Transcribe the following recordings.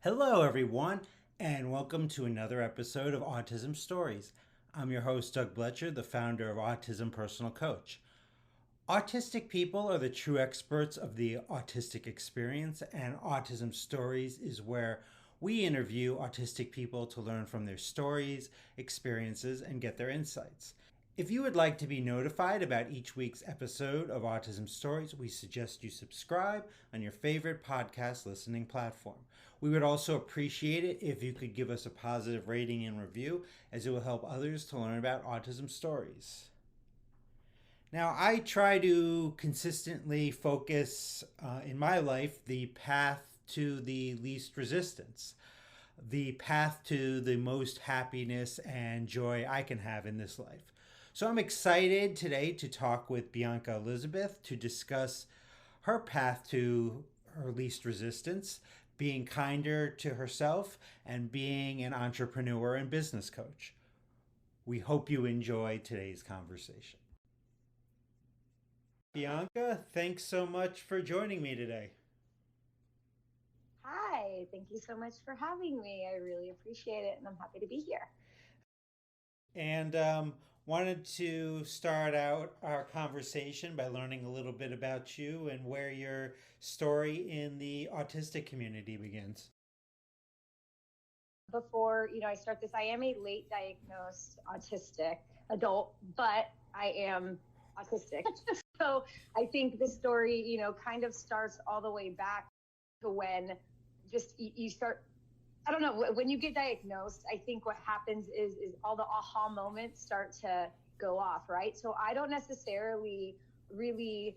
Hello, everyone, and welcome to another episode of Autism Stories. I'm your host, Doug Bletcher, the founder of Autism Personal Coach. Autistic people are the true experts of the autistic experience, and Autism Stories is where we interview autistic people to learn from their stories, experiences, and get their insights. If you would like to be notified about each week's episode of Autism Stories, we suggest you subscribe on your favorite podcast listening platform. We would also appreciate it if you could give us a positive rating and review, as it will help others to learn about autism stories. Now, I try to consistently focus in my life the path to the least resistance, the path to the most happiness and joy I can have in this life. So I'm excited today to talk with Bianca Elizabeth to discuss her path to her least resistance, being kinder to herself, and being an entrepreneur and business coach. We hope you enjoy today's conversation. Bianca, thanks so much for joining me today. Hi, thank you so much for having me. I really appreciate it, and I'm happy to be here. And wanted to start out our conversation by learning a little bit about you and where your story in the autistic community begins. Before I start this, I am a late diagnosed autistic adult, but I am autistic. So I think the story, kind of starts all the way back to when just you start. I don't know, when you get diagnosed, I think what happens is all the aha moments start to go off, right? So I don't necessarily really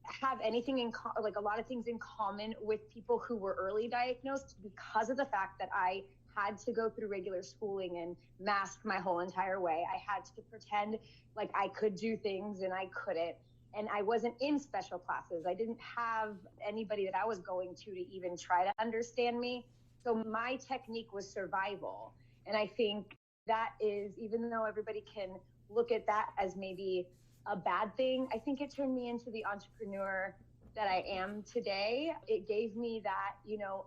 have anything like a lot of things in common with people who were early diagnosed, because of the fact that I had to go through regular schooling and mask my whole entire way. I had to pretend like I could do things and I couldn't. And I wasn't in special classes. I didn't have anybody that I was going to even try to understand me. So my technique was survival. And I think that is, even though everybody can look at that as maybe a bad thing, I think it turned me into the entrepreneur that I am today. It gave me that,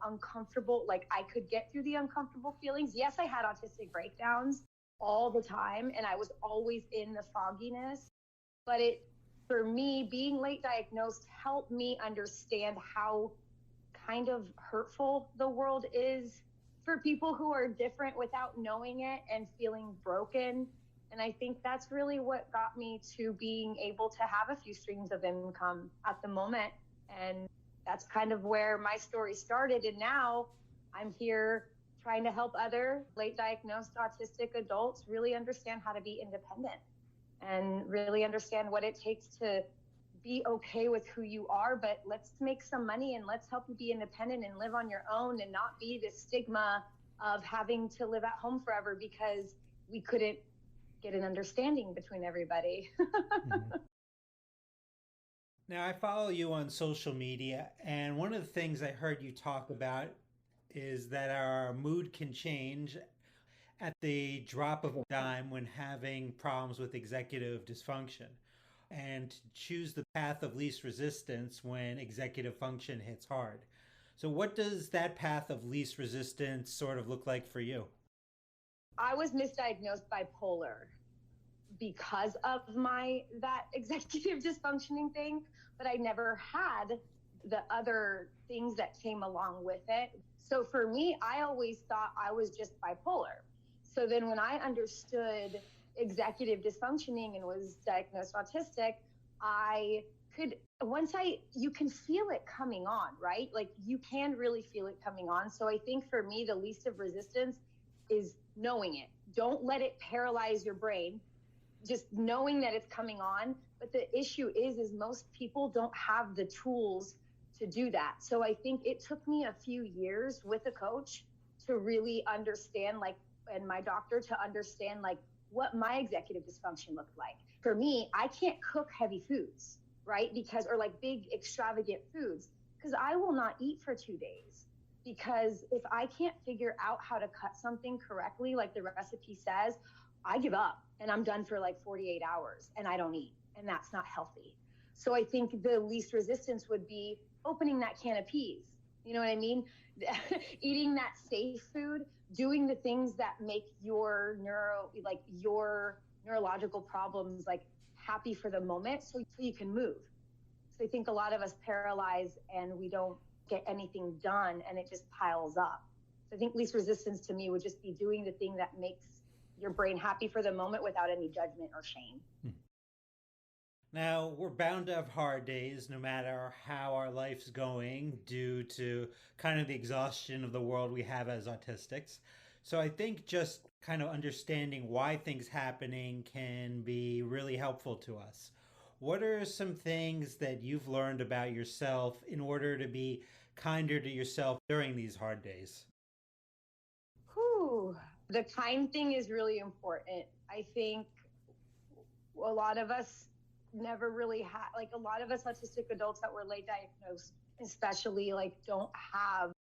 uncomfortable, like I could get through the uncomfortable feelings. Yes, I had autistic breakdowns all the time and I was always in the fogginess, but for me, being late diagnosed helped me understand how kind of hurtful the world is for people who are different without knowing it and feeling broken. And I think that's really what got me to being able to have a few streams of income at the moment. And that's kind of where my story started. And now I'm here trying to help other late diagnosed autistic adults really understand how to be independent and really understand what it takes to be okay with who you are, but let's make some money and let's help you be independent and live on your own and not be this stigma of having to live at home forever because we couldn't get an understanding between everybody. Mhm. Now, I follow you on social media, and one of the things I heard you talk about is that our mood can change at the drop of a dime when having problems with executive dysfunction, and to choose the path of least resistance when executive function hits hard. So, what does that path of least resistance sort of look like for you? I was misdiagnosed bipolar because of my that executive dysfunctioning thing, but I never had the other things that came along with it. So for me, I always thought I was just bipolar. So then when I understood executive dysfunctioning and was diagnosed autistic, I could once I you can feel it coming on, right? Like you can really feel it coming on. So I think for me the least of resistance is knowing it. Don't let it paralyze your brain, just knowing that it's coming on. But the issue is most people don't have the tools to do that. So I think it took me a few years with a coach to really understand, like, and my doctor to understand like what my executive dysfunction looked like. For me, I can't cook heavy foods, right? Because or like big extravagant foods, because I will not eat for 2 days. Because if I can't figure out how to cut something correctly, like the recipe says, I give up and I'm done for like 48 hours and I don't eat. And that's not healthy. So I think the least resistance would be opening that can of peas. You know what I mean? Eating that safe food, doing the things that make your neurological problems like happy for the moment so you can move. So I think a lot of us paralyze and we don't get anything done and it just piles up. So I think least resistance to me would just be doing the thing that makes your brain happy for the moment without any judgment or shame. Now, we're bound to have hard days no matter how our life's going due to kind of the exhaustion of the world we have as autistics. So I think just kind of understanding why things happening can be really helpful to us. What are some things that you've learned about yourself in order to be kinder to yourself during these hard days? Whew. The kind thing is really important. I think a lot of us never really had, like a lot of us autistic adults that were late diagnosed, especially, like don't have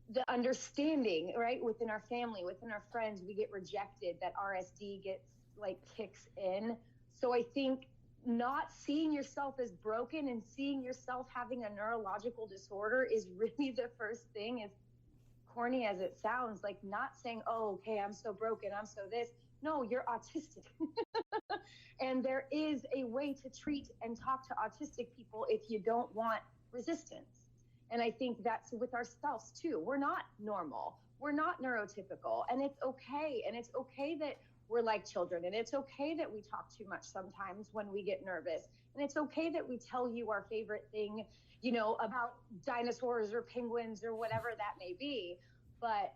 the understanding, right? Within our family, within our friends, we get rejected, that RSD gets like kicks in. So I think not seeing yourself as broken and seeing yourself having a neurological disorder is really the first thing. Is corny as it sounds, like not saying, oh, okay, I'm so broken, I'm so this. No, you're autistic. And there is a way to treat and talk to autistic people if you don't want resistance. And I think that's with ourselves too. We're not normal. We're not neurotypical. And it's okay. And it's okay that we're like children. And it's okay that we talk too much sometimes when we get nervous. And it's okay that we tell you our favorite thing, about dinosaurs or penguins or whatever that may be. But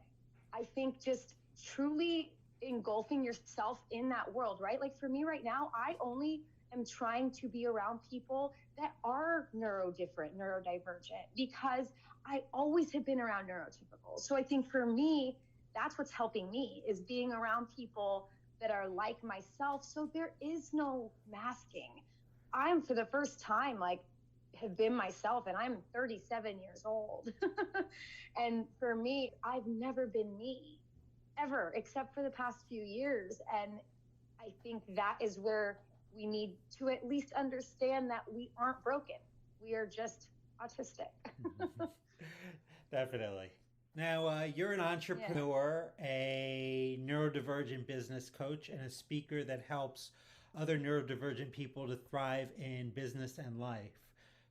I think just truly engulfing yourself in that world, right? Like for me right now, I only am trying to be around people that are neurodivergent, because I always have been around neurotypical. So I think for me, that's what's helping me, is being around people that are like myself. So there is no masking. I'm, for the first time, like, have been myself, and I'm 37 years old. And for me, I've never been me ever, except for the past few years. And I think that is where we need to at least understand that we aren't broken. We are just autistic. Definitely. Now, you're an Yeah. entrepreneur, a neurodivergent business coach, and a speaker that helps other neurodivergent people to thrive in business and life.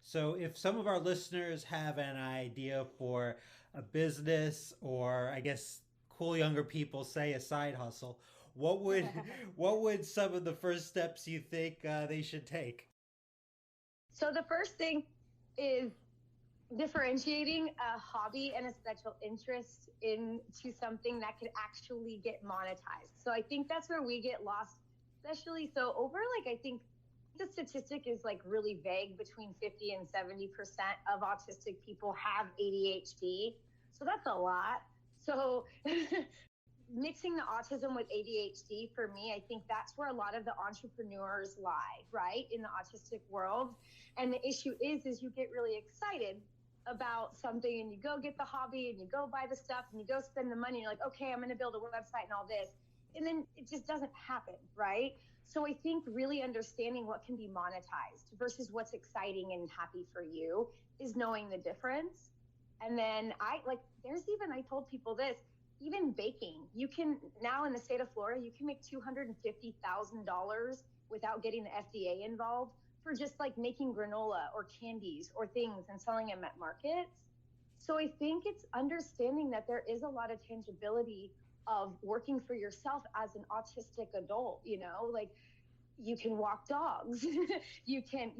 So, if some of our listeners have an idea for a business, or I guess cool younger people say a side hustle, what would what would some of the first steps you think they should take? So the first thing is differentiating a hobby and a special interest into something that could actually get monetized. So I think that's where we get lost, especially so over, like, I think the statistic is like really vague, between 50 and 70% of autistic people have ADHD. So that's a lot. So mixing the autism with ADHD, for me, I think that's where a lot of the entrepreneurs lie, right, in the autistic world. And the issue is you get really excited about something and you go get the hobby and you go buy the stuff and you go spend the money. And you're like, okay, I'm going to build a website and all this. And then it just doesn't happen, right? So I think really understanding what can be monetized versus what's exciting and happy for you is knowing the difference. And then I told people this, even baking, you can now, in the state of Florida, you can make $250,000 without getting the FDA involved, for just like making granola or candies or things and selling them at markets. So I think it's understanding that there is a lot of tangibility of working for yourself as an autistic adult, like you can walk dogs. You can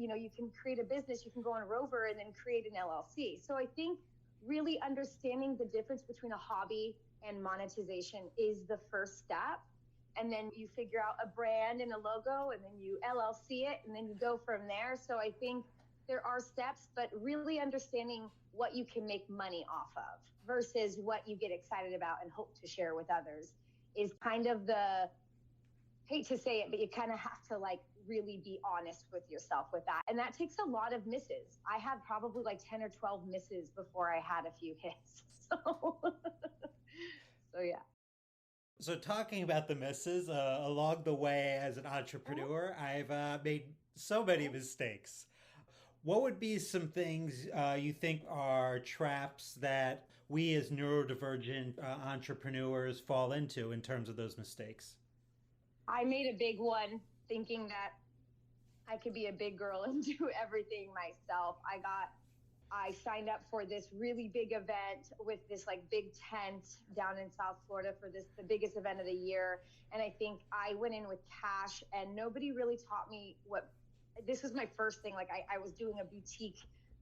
create a business, you can go on Rover and then create an LLC. So I think really understanding the difference between a hobby and monetization is the first step. And then you figure out a brand and a logo, and then you LLC it, and then you go from there. So I think there are steps, but really understanding what you can make money off of versus what you get excited about and hope to share with others is kind of the, hate to say it, but you kind of have to like really be honest with yourself with that. And that takes a lot of misses. I had probably like 10 or 12 misses before I had a few hits. So yeah. So, talking about the misses, along the way as an entrepreneur, I've made so many mistakes. What would be some things you think are traps that we as neurodivergent entrepreneurs fall into in terms of those mistakes? I made a big one thinking that I could be a big girl and do everything myself. I signed up for this really big event with this like big tent down in South Florida for the biggest event of the year. And I think I went in with cash and nobody really taught me what this was my first thing. Like I was doing a boutique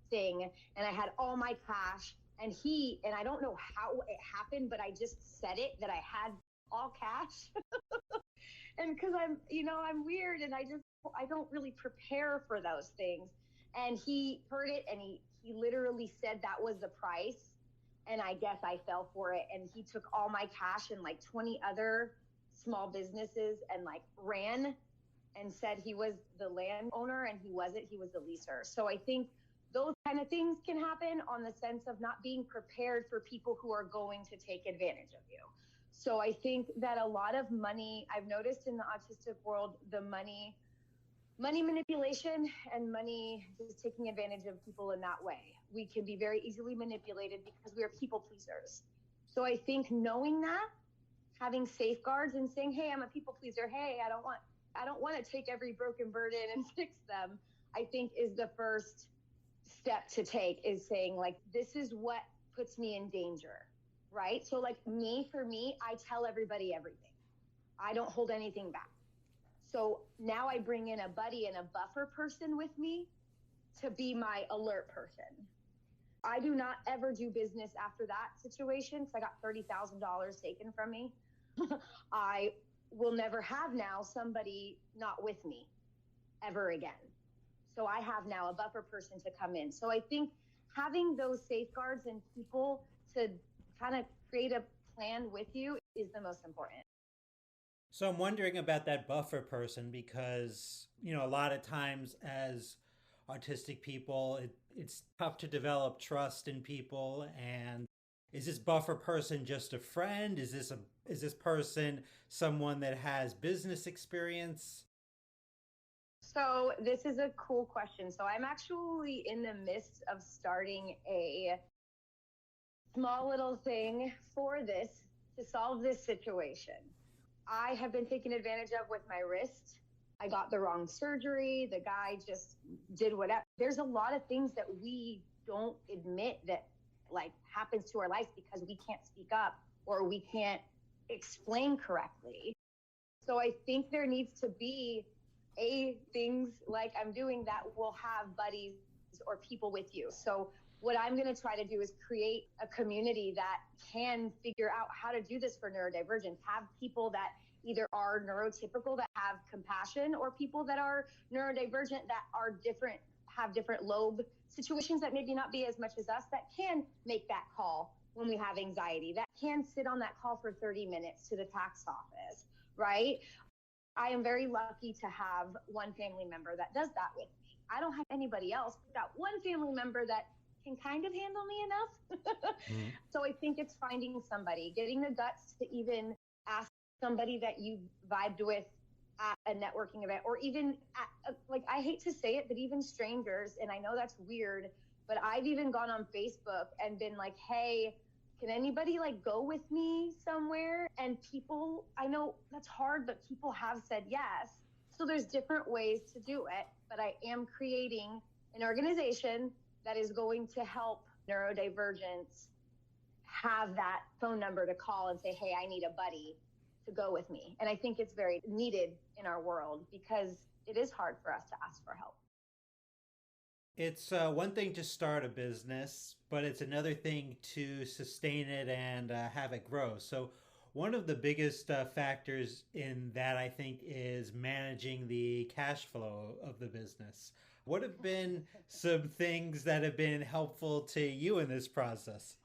thing and I had all my cash and I don't know how it happened, but I just said it that I had all cash. And because I'm weird and I don't really prepare for those things. And he heard it and he literally said that was the price. And I guess I fell for it. And he took all my cash and like 20 other small businesses and like ran and said he was the landowner and he wasn't, he was the leaser. So I think those kind of things can happen on the sense of not being prepared for people who are going to take advantage of you. So I think that a lot of money, I've noticed in the autistic world, the money manipulation and money just taking advantage of people in that way. We can be very easily manipulated because we are people pleasers. So I think knowing that, having safeguards and saying, hey, I'm a people pleaser. Hey, I don't want to take every broken bird in and fix them, I think is the first step to take, is saying like, this is what puts me in danger, right? So like for me, I tell everybody everything. I don't hold anything back. So now I bring in a buddy and a buffer person with me to be my alert person. I do not ever do business after that situation because I got $30,000 taken from me. I will never have now somebody not with me ever again. So I have now a buffer person to come in. So I think having those safeguards and people to kind of create a plan with you is the most important. So I'm wondering about that buffer person because, a lot of times as autistic people, it's tough to develop trust in people. And is this buffer person just a friend? Is this person someone that has business experience? So this is a cool question. So I'm actually in the midst of starting a small little thing for this to solve this situation. I have been taken advantage of with my wrist. I got the wrong surgery. The guy just did whatever. There's a lot of things that we don't admit that like happens to our lives because we can't speak up or we can't explain correctly. So I think there needs to be things like I'm doing that will have buddies or people with you. So what I'm going to try to do is create a community that can figure out how to do this for neurodivergence, have people that either are neurotypical that have compassion or people that are neurodivergent that are different, have different lobe situations that maybe not be as much as us, that can make that call when we have anxiety, that can sit on that call for 30 minutes to the tax office, right? I am very lucky to have one family member that does that with me. I don't have anybody else, but that one family member that can kind of handle me enough. Mm-hmm. So I think it's finding somebody, getting the guts to even ask somebody that you vibed with at a networking event, or even at, like, I hate to say it, but even strangers. And I know that's weird, but I've even gone on Facebook and been like, hey, can anybody like go with me somewhere? And people, I know that's hard, but people have said yes. So there's different ways to do it, but I am creating an organization that is going to help neurodivergents have that phone number to call and say, hey, I need a buddy to go with me. And I think it's very needed in our world because it is hard for us to ask for help. It's one thing to start a business, but it's another thing to sustain it and have it grow. So, one of the biggest factors in that, I think, is managing the cash flow of the business. What have been some things that have been helpful to you in this process?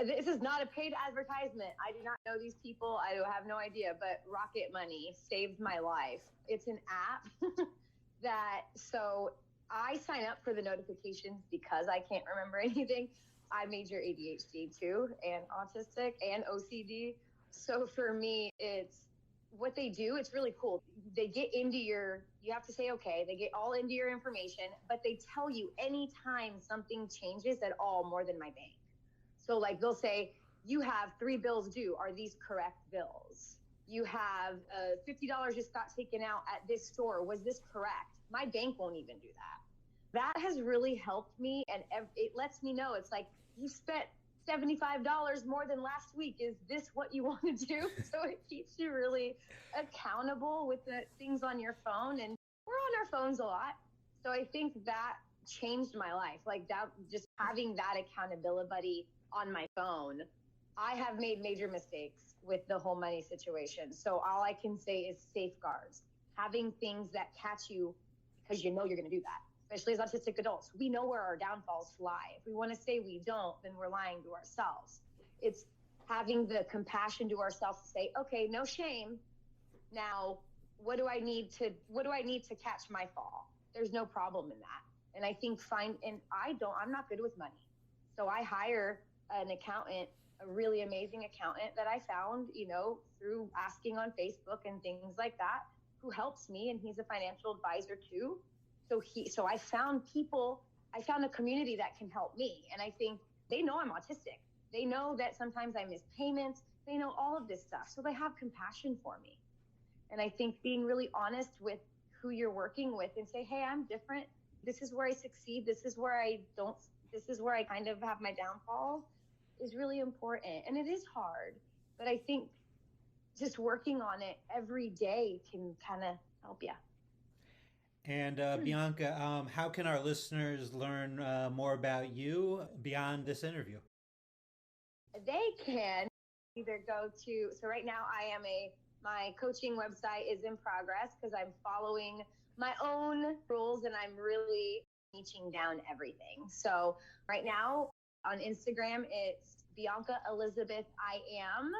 This is not a paid advertisement. I do not know these people. I have no idea, but Rocket Money saved my life. It's an app that, so I sign up for the notifications because I can't remember anything. I major ADHD too, and autistic and OCD. So for me, it's what they do, it's really cool. They get into you have to say, okay, they get all into your information, but they tell you anytime something changes at all more than my bank. So like they'll say, you have 3 bills due. Are these correct bills? You have $50 just got taken out at this store. Was this correct? My bank won't even do that. That has really helped me. And it lets me know, it's like, you spent $75 more than last week. Is this what you want to do? So it keeps you really accountable with the things on your phone. And we're on our phones a lot. So I think that changed my life. Like that, just having that accountability buddy on my phone. I have made major mistakes with the whole money situation. So all I can say is safeguards, having things that catch you because you know you're going to do that. Especially as autistic adults, we know where our downfalls lie. If we want to say we don't, then we're lying to ourselves. It's having the compassion to ourselves to say, okay, no shame. Now, what do I need to catch my fall? There's no problem in that. And I think I'm not good with money. So I hire an accountant, a really amazing accountant that I found, through asking on Facebook and things like that, who helps me. And he's a financial advisor too. So I found a community that can help me. And I think they know I'm autistic. They know that sometimes I miss payments. They know all of this stuff. So they have compassion for me. And I think being really honest with who you're working with and say, hey, I'm different. This is where I succeed. This is where I don't. This is where I kind of have my downfalls is really important. And it is hard. But I think just working on it every day can kind of help you. And Bianca, how can our listeners learn more about you beyond this interview? They can either go to, so right now my coaching website is in progress because I'm following my own rules and I'm really niching down everything. So right now on Instagram, it's Bianca Elizabeth I am.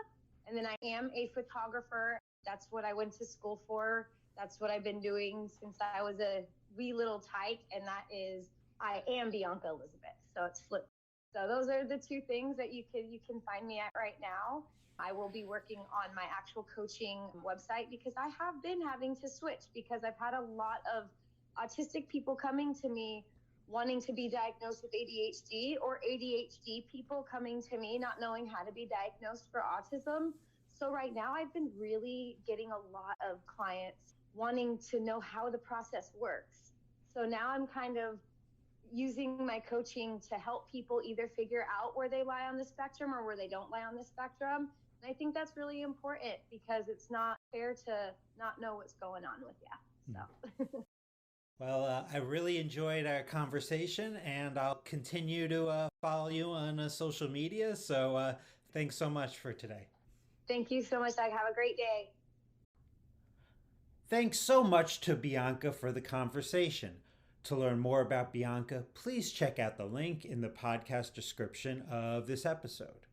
And then I am a photographer. That's what I went to school for. That's what I've been doing since I was a wee little tyke. And that is, I am Bianca Elizabeth. So it's flipped. So those are the two things that you can find me at right now. I will be working on my actual coaching website because I have been having to switch because I've had a lot of autistic people coming to me wanting to be diagnosed with ADHD, or ADHD people coming to me not knowing how to be diagnosed for autism. So right now I've been really getting a lot of clients wanting to know how the process works. So now I'm kind of using my coaching to help people either figure out where they lie on the spectrum or where they don't lie on the spectrum. And I think that's really important because it's not fair to not know what's going on with you. So. Well, I really enjoyed our conversation, and I'll continue to follow you on social media. So thanks so much for today. Thank you so much, Doug. Have a great day. Thanks so much to Bianca for the conversation. To learn more about Bianca, please check out the link in the podcast description of this episode.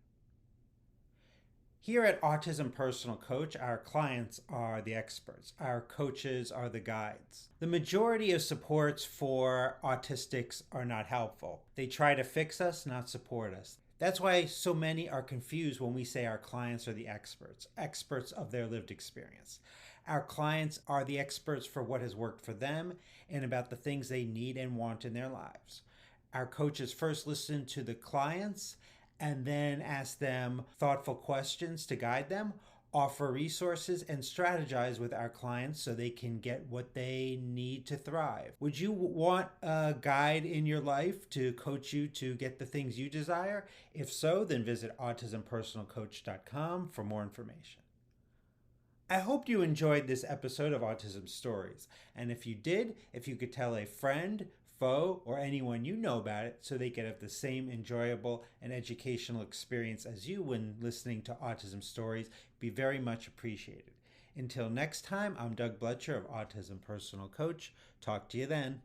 Here at Autism Personal Coach, our clients are the experts. Our coaches are the guides. The majority of supports for autistics are not helpful. They try to fix us, not support us. That's why so many are confused when we say our clients are the experts of their lived experience. Our clients are the experts for what has worked for them and about the things they need and want in their lives. Our coaches first listen to the clients and then ask them thoughtful questions to guide them, offer resources, and strategize with our clients so they can get what they need to thrive. Would you want a guide in your life to coach you to get the things you desire? If so, then visit autismpersonalcoach.com for more information. I hope you enjoyed this episode of Autism Stories. And if you did, if you could tell a friend, foe, or anyone you know about it so they could have the same enjoyable and educational experience as you when listening to Autism Stories, be very much appreciated. Until next time, I'm Doug Bletcher of Autism Personal Coach. Talk to you then.